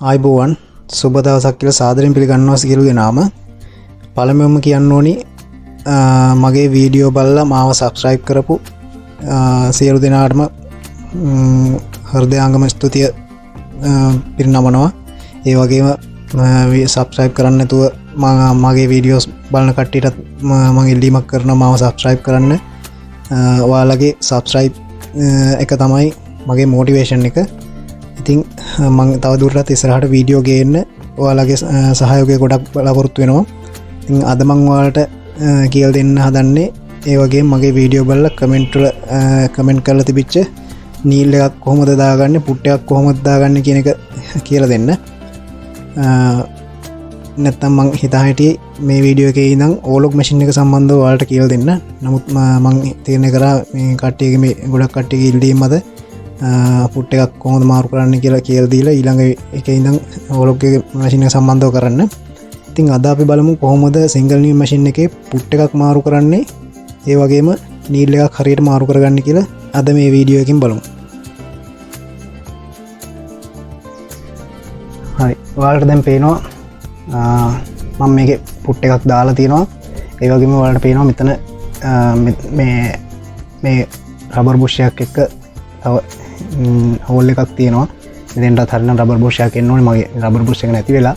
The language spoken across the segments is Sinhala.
ආයිබෝවන් සුබ දවසක් කියලා සාදරයෙන් පිළිගන්නවා සියලු දෙනාම. පළමුවෙන්ම කියන්න ඕනි මගේ වීඩියෝ බලලා මාව සබ්ස්ක්‍රයිබ් කරපු සියලු දෙනාටම හෘදයාංගම ස්තුතිය පිරිනමනවා. ඒ වගේම සබ්ස්ක්‍රයිබ් කරන්න නැතුව මගේ වීඩියෝස් බලන කට්ටියටත් මම ඉල්ලීමක් කරනවා මාව සබ්ස්ක්‍රයිබ් කරන්න. ඔයාලගේ සබ්ස්ක්‍රයිබ් එක තමයි මගේ මොටිවේෂන් එක. ඉතින් මම තව දුරටත් ඉස්සරහට වීඩියෝ ගේන්න ඔයාලගේ සහයෝගය ගොඩක් බලාපොරොත්තු වෙනවා. ඉතින් අද මම ඔයාලට කියලා දෙන්න හදන්නේ ඒ වගේම මගේ වීඩියෝ බලලා කමෙන්ට් වල කමෙන්ට් කරලා තිබිච්ච නීල් එකක් කොහොමද දාගන්නේ, පුට් එකක් කොහොමද දාගන්නේ කියන එක කියලා දෙන්න. නැත්තම් මං හිතා හිටියේ මේ වීඩියෝ එකේ ඉඳන් ඕලොග් මැෂින් එක සම්බන්ධව ඔයාලට කියලා දෙන්න. නමුත් මං තීරණය කරා මේ කට්ටියගේ මේ ගොඩක් කට්ටියගේ ඉල්ලීම් මත පුට් එකක් කොහොමද මාරු කරන්න කියලා දීලා ඊළඟ එකේ ඉඳන් ඕලොග් එක මැෂින් එක සම්බන්ධව කරන්න. ඉතින් අද අපි බලමු කොහොමද සිංගල් නීල් මැෂින් එකේ පුට් එකක් මාරු කරන්නේ, ඒ වගේම නීල් එකක් හරියට මාරු කරගන්න කියලා අද මේ වීඩියෝ එකෙන් බලමු. හරි, ඔයාලට දැන් පේනවා මම මේකේ පුට් එකක් දාලා තියෙනවා. ඒ වගේම ඔයාලට පේනවා මෙතන මේ රබර් බුෂ් එකක් එක්ක තව හෝල් එකක් තියෙනවා. ඉතින්ටත් හරිනම් රබර් බුෂ් එකක් එන්න ඕනේ. මගේ රබර් බුෂ් එක නැති වෙලා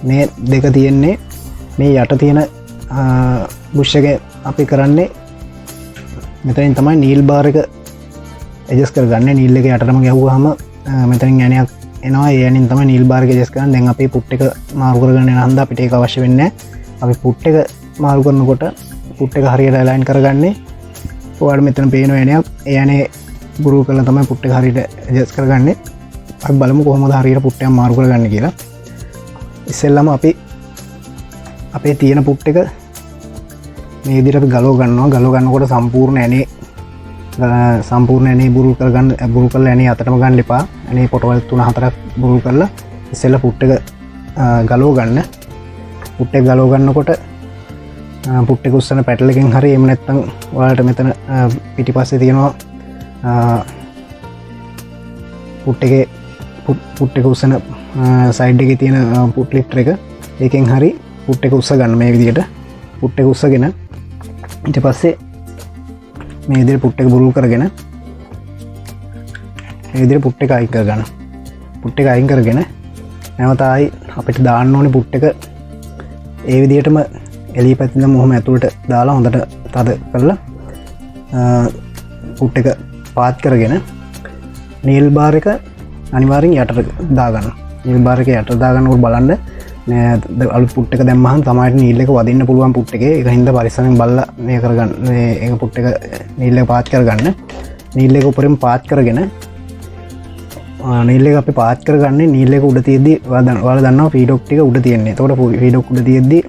මේ දෙක තියෙන්නේ. මේ යට තියෙන බුෂ් එක අපි කරන්නේ මෙතනින් තමයි නීල් බාර් එක ඇඩ්ජස්ට් කරගන්නේ. නීල් එක යටටම ගැහුවාම මෙතනින් යණයක් එනවා. ඒ යණින් තමයි නීල් බාර් එක ඇඩ්ජස්ට් කරන්නේ. දැන් අපි පුට් එක මාරු කරගන්න යන හන්ද අපිට ඒක අවශ්‍ය වෙන්නේ නැහැ. අපි පුට් එක මාරු කරනකොට පුට් එක හරියට අලයින් කරගන්නේ. ඔයාලට මෙතන පේන යණයක් ඒ යන්නේ බුරු කරලා තමයි පුට් එක හරියට ඇඩ්ජස්ට් කරගන්නේ. අපි බලමු කොහොමද හරියට පුට් එක මාරු කරගන්නේ කියලා. ඉස්සෙල්ලාම අපි අපේ තියෙන පුට් එක මේ විදිහට ගලව ගන්නවා. ගලව ගන්නකොට සම්පූර්ණ ඇනේ බුරු කරලා ඇනේ අතටම ගන්න එපා. ඇනේ පොටවල් 3-4ක් බුරු කරලා ඉස්සෙල්ලා පුට් එක ගලව ගන්න. පුට් එක ගලව ගන්නකොට පුට් එක උස්සන පැටල් එකෙන් හරි එහෙම නැත්නම් ඔයාලට මෙතන පිටිපස්සේ තියෙනවා පුට් එක උස්සන සයිඩ් එකේ තියෙන පුට් ලිෆ්ටර් එක. ඒකෙන් හරි පුට් එක උස්ස ගන්න. මේ විදිහට පුට් එක උස්සගෙන ඊට පස්සේ මේ විදිහට පුට් එක බුරුල් කරගෙන මේ විදිහට පුට් එක අයින් කරගන්න. පුට් එක අයින් කරගෙන නැවත ආයි අපිට දාන්න ඕනේ පුට් එක ඒ විදිහටම එළිය පැත්තෙන් මොහොම ඇතුළට දාලා හොඳට තද කරලා පුට් එක පාත් කරගෙන නීල් බාර් එක අනිවාර්යෙන් යටට දාගන්න. නීල් බාර් එක යටට දාගන්නකොට බලන්න අලුත් පුට් එක දැම්මහම තමයි නීල් එක වදින්න පුළුවන් පුට් එකේ. ඒක හින්දා පරිස්සමෙන් බලලා මේ කරගන්න. මේක පුට් එක නීල් එක පාත් කරගන්න. නීල් එක උඩරින් පාත් කරගෙන නීල් එක අපි පාත් කරගන්නේ නීල් එක උඩ තියෙද්දි ඔයාලා දන්නවා ෆීඩොක් ටික උඩ තියෙන්නේ. එතකොට ෆීඩොක් උඩ තියෙද්දි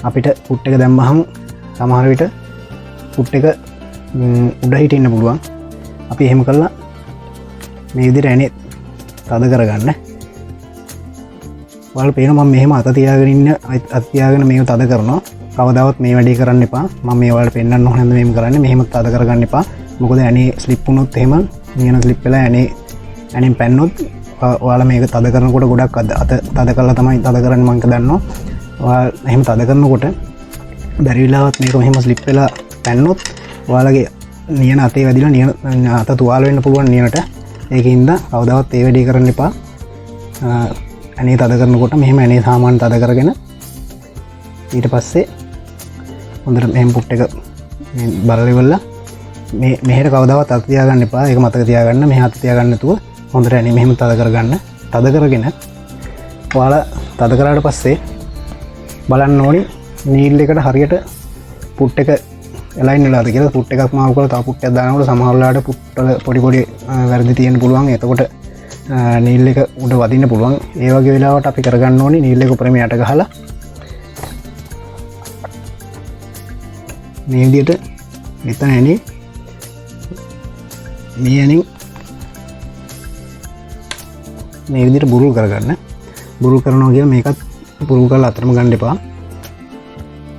අපිට පුට් එක දැම්මහම සමහර විට පුට් එක උඩ හිටින්න පුළුවන්. අපි එහෙම කළා මේ විදිහට ඇනේ තද කරගන්න. ඔයාලා පේනවා මම මෙහෙම අත තියාගෙන මේක තද කරනවා. කවදාවත් මේ වැඩේ කරන්න එපා. මම මේ ඔයාලට පෙන්නන්න ඕන හැම මෙහෙම කරන්නේ. මෙහෙම තද කරගන්න එපා. මොකද ඇනේ ස්ලිප් වුණොත් එහෙම නියන ස්ලිප් වෙලා ඇනෙන් පැන්නොත් ඔයාලා මේක තද කරනකොට ගොඩක් අත තද කරලා තමයි තද කරන්නේ. මම දන්නවා. ඔයාලා එහෙම තද කරනකොට බැරි වෙලාවත් මේක මෙහෙම ස්ලිප් වෙලා පැන්නොත් ඔයාලගේ නියන අතේ වැදිලා නියන අත තුවාල වෙන්න පුළුවන් නියනට. ඒකින්ද කවදාවත් ඒ වැඩේ කරන්න එපා. ඇනේ තද කරනකොට මෙහෙම ඇනේ සාමාන්‍ය තද කරගෙන ඊට පස්සේ හොඳට මෙහෙම පුට් එක බලලා ඉවරලා මේ මෙහෙට කවදාවත් අත තියාගන්න එපා. ඒක මතක තියාගන්න. මෙහෙ අත තියාගන්න නැතුව හොඳට ඇනේ මෙහෙම තද කරගන්න. තද කරගෙන ඔයාලා තද කරාට පස්සේ බලන්න ඕනි නීල් එකට හරියට පුට් එක එලයින් වෙලාද කියලා. පුට් එකක් මාරු කරලා තව පුට් එකක් දානකොට සමහර වෙලාවට පුට් වල පොඩි වැරදි තියෙන්න පුළුවන්. එතකොට නීල් එක උඩ වදින්න පුළුවන්. ඒ වගේ වෙලාවට අපි කරගන්න ඕනේ නීල් එක උඩරම යට ගහලා මේ විදිහට මෙතන ඇනේ මේ ඇනේ මේ විදිහට බුරුල් කරගන්න. බුරුල් කරනවා කියන මේකත් බුරුල් කරලා අතරම ගන්න එපා.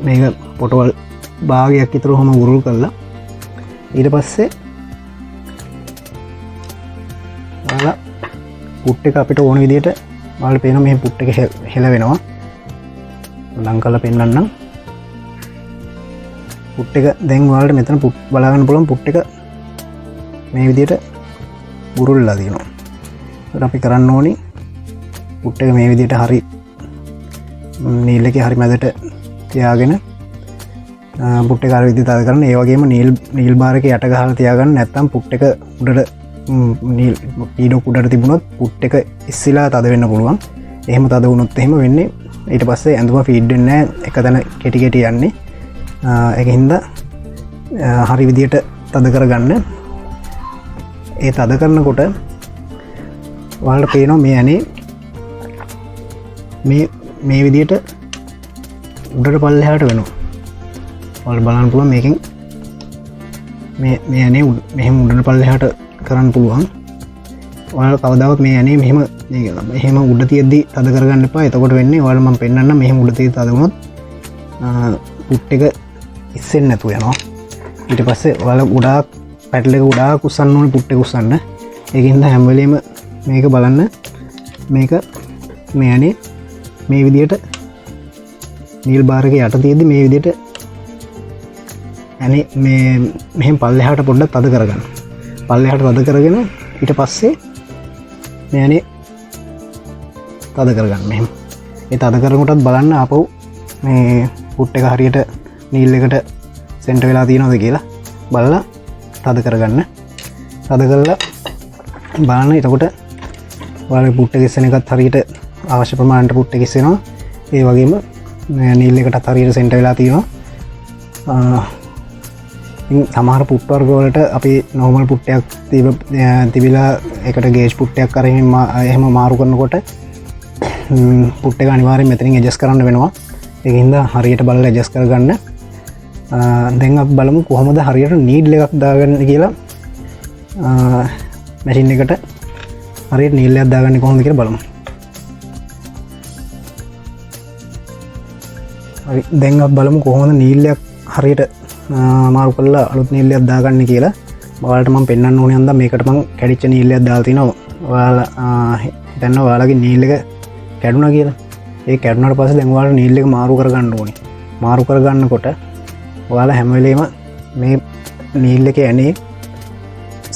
මේක පොටවල් භාගයක් විතර ඔහම බුරුල් කරලා ඊට පස්සේ ඔයාලා පුට් එක අපිට ඕන විදියට ඔයාලට පේනවා මේ පුට් එක හෙලවෙනවා. ලං කරලා පෙන්නන්නම්. පුට් එක දැන් ඔයාලට මෙතන පුට් බලා ගන්න පුළුවන් පුට් එක මේ විදියට බුරුල්ලා තියෙනවා. ඒකට අපි කරන්න ඕනි පුට් එක මේ විදියට හරි නීල් එකේ හරි මැදට තියාගෙන පුට් එක හරි විදියට තද කරන්න. ඒ වගේම නීල් බාර් එක යට ගහලා තියාගන්න. නැත්නම් පුට් එක උඩට නීල් පීඩෝ උඩට තිබුණොත් පුට් එක ඉස්සිලා තද වෙන්න පුළුවන්. එහෙම තද වුණොත් එහෙම වෙන්නේ ඊට පස්සේ ඇඳුම ෆීඩ් වෙන්නේ නැහැ. එක තැන කෙටි කෙටි යන්නේ. ඒකින්ද හරි විදියට තද කරගන්න. ඒ තද කරනකොට ඔයාලට පේනවා මේ ඇනේ මේ විදියට උඩට පල්ලෙහාට වෙනවා. ඔයාලට බලන්න පුළුවන් මේකෙන් මේ ඇනේ මෙහෙම උඩට පල්ලෙහාට කරන්න පුළුවන්. ඔයාලට කවදාවත් මේ ඇනේ මෙහෙම උඩ තියද්දි තද කරගන්න එපා. එතකොට වෙන්නේ ඔයාලට මම පෙන්නන්නම් මෙහෙම උඩ තියද්දි තද වුණොත් පුට් එක ඉස්සෙන්නේ නැතුව යනවා. ඊට පස්සේ ඔයාලා ගොඩාක් පැටල් එක ගොඩාක් උස්සන්න ඕනේ පුට් එක උස්සන්න. ඒකින්ද හැම වෙලෙම මේක බලන්න මේක මේ ඇනේ මේ විදියට නීල් බාර් එක යට තියෙද්දි මේ විදියට ඇනේ මෙහෙම පල්ලෙහාට පොඩ්ඩක් තද කරගන්න. පල්ලෙහාට තද කරගෙන ඊට පස්සේ මේ ඇනේ තද කරගන්න මෙහෙම. ඒ තද කරනකොටත් බලන්න ආපහු මේ පුට් එක හරියට නීල් එකට සෙන්ටර් වෙලා තියෙනවද කියලා බලලා තද කරගන්න. තද කරලා බලන්න. එතකොට ඔයාලගේ පුට් එක ඉස්සෙන එකත් හරියට අවශ්‍ය ප්‍රමාණයට පුට් එක ඉස්සෙනවා. ඒ වගේම නීල් එකටත් හරියට සෙන්ටර් වෙලා තියෙනවා. සමහර පුට් වර්ග වලට අපි නෝමල් පුට්ටයක් තිබිලා ඒකට ගේජ් පුට්ටයක් කරගෙන එහෙම මාරු කරනකොට පුට් එක අනිවාර්යෙන් මෙතනින් ඇඩ්ජස්ට් කරන්න වෙනවා. ඒකින්ද හරියට බලලා ඇඩ්ජස්ට් කරගන්න. දැන් අපි බලමු කොහොමද හරියට නීඩල් එකක් දාගන්න කියලා. මැෂින් එකට හරියට නීඩල් එකක් දාගන්නේ කොහොමද කියලා බලමු. හරි දැන් අපි බලමු කොහොමද නීඩල් එකක් හරියට මාරු කරලා අලුත් නීඩල් එකක් දාගන්නේ කියලා. ඔයාලට මම පෙන්වන්න ඕනේ හන්ද මේකට මම කැඩිච්ච නීඩල් එකක් දාලා තිනවා. ඔයාලා හිතන්න ඔයාලගේ නීඩල් එක කැඩුනා කියලා. ඒ කැඩුනාට පස්සේ දැන් ඔයාලා නීඩල් එක මාරු කරගන්න ඕනේ. මාරු කරගන්නකොට ඔයාලා හැම වෙලේම මේ නීල් එකේ ඇනේ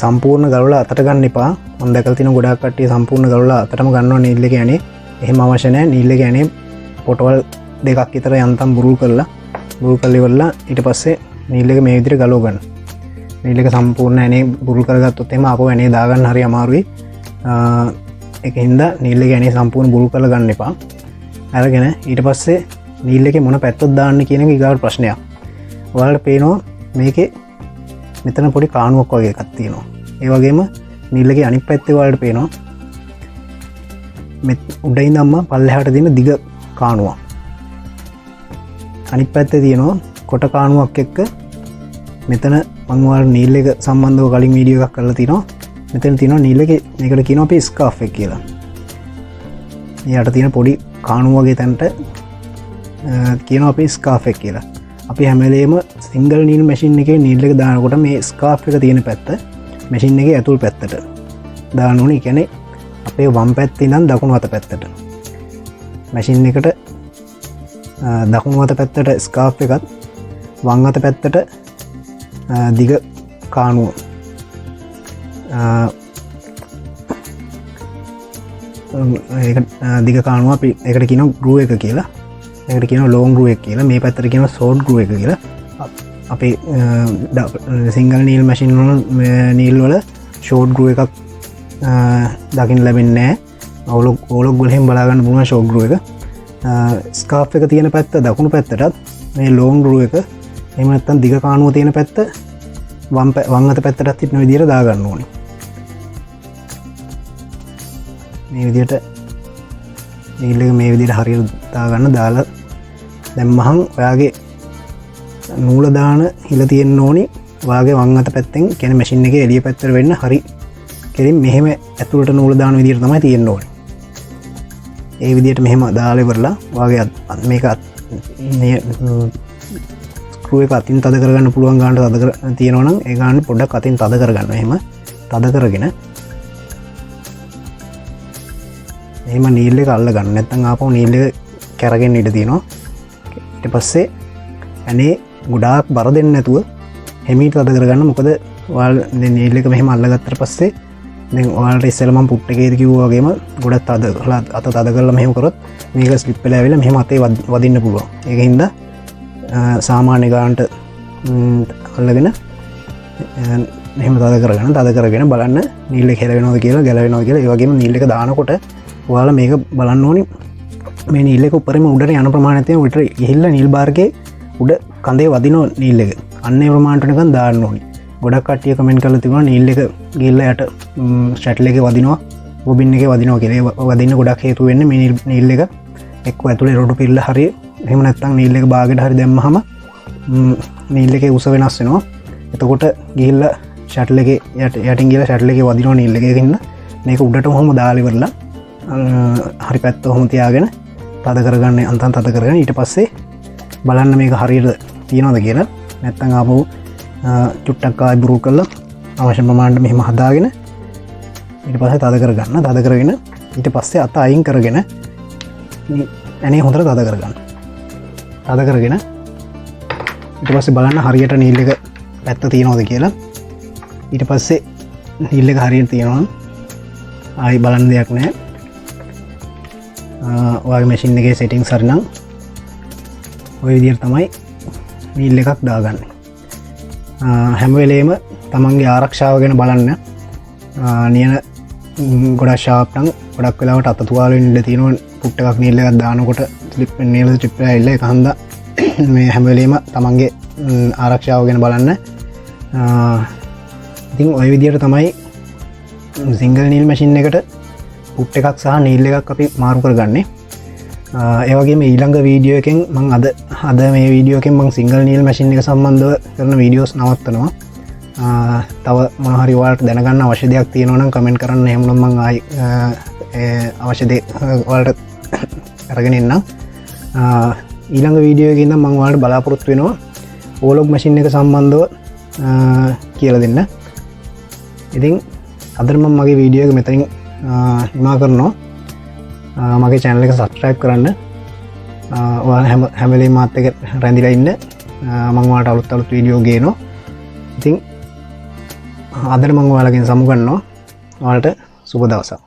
සම්පූර්ණ ගලවලා අතට ගන්න එපා. මම දැකලා තියෙන ගොඩාක් කට්ටිය සම්පූර්ණ ගලවලා අතටම ගන්නවා නීල් එකේ ඇනේ. එහෙම අවශ්‍ය නැහැ. නීල් එකේ ඇනේ පොටවල් දෙකක් විතර යන්තම් බුරුල් කරලා ඉවරලා ඊට පස්සේ නීල් එක මේ විදිහට ගලව ගන්න. නීල් එක සම්පූර්ණ ඇනේ බුරුල් කරගත්තොත් එහෙම ආපහු ඇනේ දාගන්න හරි අමාරුයි. ඒකින්ද නීල් එකේ ඇනේ සම්පූර්ණ බුරුල් කරලා ගන්න එපා. අරගෙන ඊට පස්සේ නීල් එකේ මොන පැත්තට දාන්න කියන එක ඊගාවට ප්‍රශ්නයක්. ඔයාලට පේනවා මේකේ මෙතන පොඩි කාණුවක් වගේ එකක් තියෙනවා. ඒ වගේම නීල් එකේ අනිත් පැත්තේ ඔයාලට පේනවා මේ උඩින් ඉඳන්ම පල්ලෙහාට තියෙන දිග කාණුවක්. අනිත් පැත්තේ තියෙනවා කොට කාණුවක් එක්ක මෙතන මම ඔයාලට නීල් එක සම්බන්ධව කලින් වීඩියෝ එකක් කරලා තිනවා. මෙතන තියෙනවා නීල් එකේ මේකට කියනවා අපි ස්කාෆ් එක කියලා. ඊට තියෙන පොඩි කාණුව වගේ තැනට කියනවා අපි ස්කාෆ් එක කියලා. අපි හැම වෙලේම සිංගල් නීල් මැෂින් එකේ නීල් එක දානකොට මේ ස්කාෆ් එක තියෙන පැත්ත මැෂින් එකේ ඇතුල් පැත්තට දාන්න ඕනේ. ඒ කියන්නේ අපේ වම් පැත්තේ ඉඳන් දකුණු අත පැත්තට. මැෂින් එකට දකුණු අත පැත්තට ස්කාෆ් එකත් වම් අත පැත්තට දිග කාණුව ඒක දිග කාණුව අපි ඒකට කියනවා ග්‍රූ එක කියලා. ඒකට කියනවා ලොන්ග් ග්‍රූ එක කියලා. මේ පැත්තට කියනවා ෂෝට් ග්‍රූ එක කියලා. අපේ සිංගල් නීල් මැෂින් වල නීල් වල ෂෝට් ග්‍රූ එකක් දකින්න ලැබෙන්නේ නැහැ. ඕලොග් වලින් බලා ගන්න පුළුවන් ෂෝට් ග්‍රූ එක. ස්කාෆ් එක තියෙන පැත්ත දකුණු පැත්තටත් මේ ලොන්ග් ග්‍රූ එක එහෙම නැත්නම් දිග කාණුව තියෙන පැත්ත වම් අත පැත්තටත් ඉන්න විදිහට දා ගන්න ඕනේ. මේ විදිහට නීල් එක මේ විදිහට හරියට දාගන්න. දාලා දැම්මහම ඔයාගේ නූල දාන හිල තියෙන්න ඕනේ ඔයාගේ වම් අත පැත්තෙන්. කියන්නේ මැෂින් එකේ එළිය පැත්තට වෙන්න හරි කෙලින් මෙහෙම ඇතුළට නූල දාන විදිහට තමයි තියෙන්න ඕනේ. ඒ විදිහට මෙහෙම දාලා ඉවරලා ඔයාගේ මේක ස්ක්‍රූ එක අතින් තද කරගන්න පුළුවන් ගානට තද කර තියෙනවා නම් ඒ ගාන පොඩ්ඩක් අතින් තද කරගන්න. එහෙම තද කරගෙන එහෙම නීල් එක අල්ල ගන්න. නැත්නම් ආපහු නීල් එක කැරගෙන ඉඳ තියෙනවා. ඊට පස්සේ ඇනේ ගොඩාක් බර දෙන්න නැතුව හිමීට තද කරගන්න. මොකද ඔයාලා නීල් එක මෙහෙම අල්ලගත්තට පස්සේ දැන් ඔයාලට ඉස්සෙල්ලා මම පුට් එකේදී කිව්වා වගේම ගොඩක් තද කරලා අත තද කරලා මෙහෙම කරොත් මේක ස්ලිප් වෙලා ඇවිල්ලා මෙහෙම අතේ වදින්න පුළුවන්. ඒකින්ද සාමාන්‍ය ගානට අල්ලගෙන මෙහෙම තද කරගෙන බලන්න නීල් එක හැලවෙනවද කියලා ගැලවෙනවද කියලා. ඒ වගේම නීල් එක දානකොට ඔයාලා මේක බලන්න ඕනි මේ නීල් එක උඩරින් උඩට යන ප්‍රමාණයත් උඩට ගිහිල්ලා නීල් බාර්ගේ උඩ කඳේ වදිනවා නීල් එක. අන්න ඒ ප්‍රමාණයට නිකන් දාන්න ඕනි. ගොඩක් කට්ටිය කමෙන්ට් කරලා තිබුණා නීල් එක ගිහිල්ලා යට ෂැටල් එකේ වදිනවා බොබින් එකේ වදිනවා කියලා. ඒ වදින්න ගොඩක් හේතු වෙන්නේ මේ නීල් එක එක්ක ඇතුලේ රොඩු පිරලා හරිය එහෙම නැත්නම් නීල් එක බාගෙට හරි දැම්මහම නීල් එකේ උස වෙනස් වෙනවා. එතකොට ගිහිල්ලා ෂැටල් එකේ යටින් ගිහලා ෂැටල් එකේ වදිනවා නීල් එකකින්. මේක උඩට කොහොම දාලා ඉවරලා හරි පැත්ත කොහොම තියාගෙන තද කරගන්න අන්තම් තද කරගෙන ඊට පස්සේ බලන්න මේක හරියට තියනවද කියලා. නැත්නම් ආපහු චුට්ටක් ආයි බුරු කරලා අවශ්‍ය ප්‍රමාණයට මෙහෙම හදාගෙන ඊට පස්සේ තද කරගන්න. තද කරගෙන ඊට පස්සේ අත අයින් කරගෙන ඇනේ හොඳට තද කරගන්න. තද කරගෙන ඊට පස්සේ බලන්න හරියට නීල් එක පැත්ත තියනවද කියලා. ඊට පස්සේ නීල් එක හරියට තියනවා ආයි බලන්න දෙයක් නැහැ. ඔයාගේ මැෂින් එකේ සෙටින්ග්ස් හරි නම් ඔය විදිහට තමයි නීල් එකක් දාගන්නේ. හැම වෙලේම තමන්ගේ ආරක්ෂාව ගැන බලන්න. නියන ගොඩක් ෂාප් නම් ගොඩක් වෙලාවට අත තුවාල වෙන්න ඉඩ තියෙනවා. පුට් එකක් නීල් එකක් දානකොට ස්ලිප් වෙන නීල් ස්ලිප් වෙලා ඉල්ල ඒක හන්දා මේ හැම වෙලේම තමන්ගේ ආරක්ෂාව ගැන බලන්න. ඉතින් ඔය විදිහට තමයි සිංගල් නීල් මැෂින් එකට පුට් එකක් සහ නීල් එකක් අපි මාරු කරගන්නේ. ඒ වගේම ඊළඟ වීඩියෝ එකෙන් මම අද මේ වීඩියෝ එකෙන් මම සිංගල් නීල් මැෂින් එක සම්බන්ධව කරන වීඩියෝස් නවත්තනවා. තව මොන හරි ඔයාලට දැනගන්න අවශ්‍ය දෙයක් තියෙනවා නම් කමෙන්ට් කරන්න. එහෙම නම් මම ආයි අවශ්‍ය දේ ඔයාලට අරගෙන එන්නම්. ඊළඟ වීඩියෝ එකකින් නම් මම ඔයාලට බලාපොරොත්තු වෙනවා ඕලොග් මැෂින් එක සම්බන්ධව කියලා දෙන්න. ඉතින් අදට මම මගේ වීඩියෝ එක මෙතනින් නිමා කරනවා. මගේ channel එක subscribe කරන්න. ඔයාලා හැම වෙලේම මාත් එක්ක රැඳිලා ඉන්න. මම ඔයාලට අලුත් වීඩියෝ ගේනවා. ඉතින් අදට මම ඔයාලගෙන් සමු ගන්නවා. ඔයාලට සුබ දවසක්.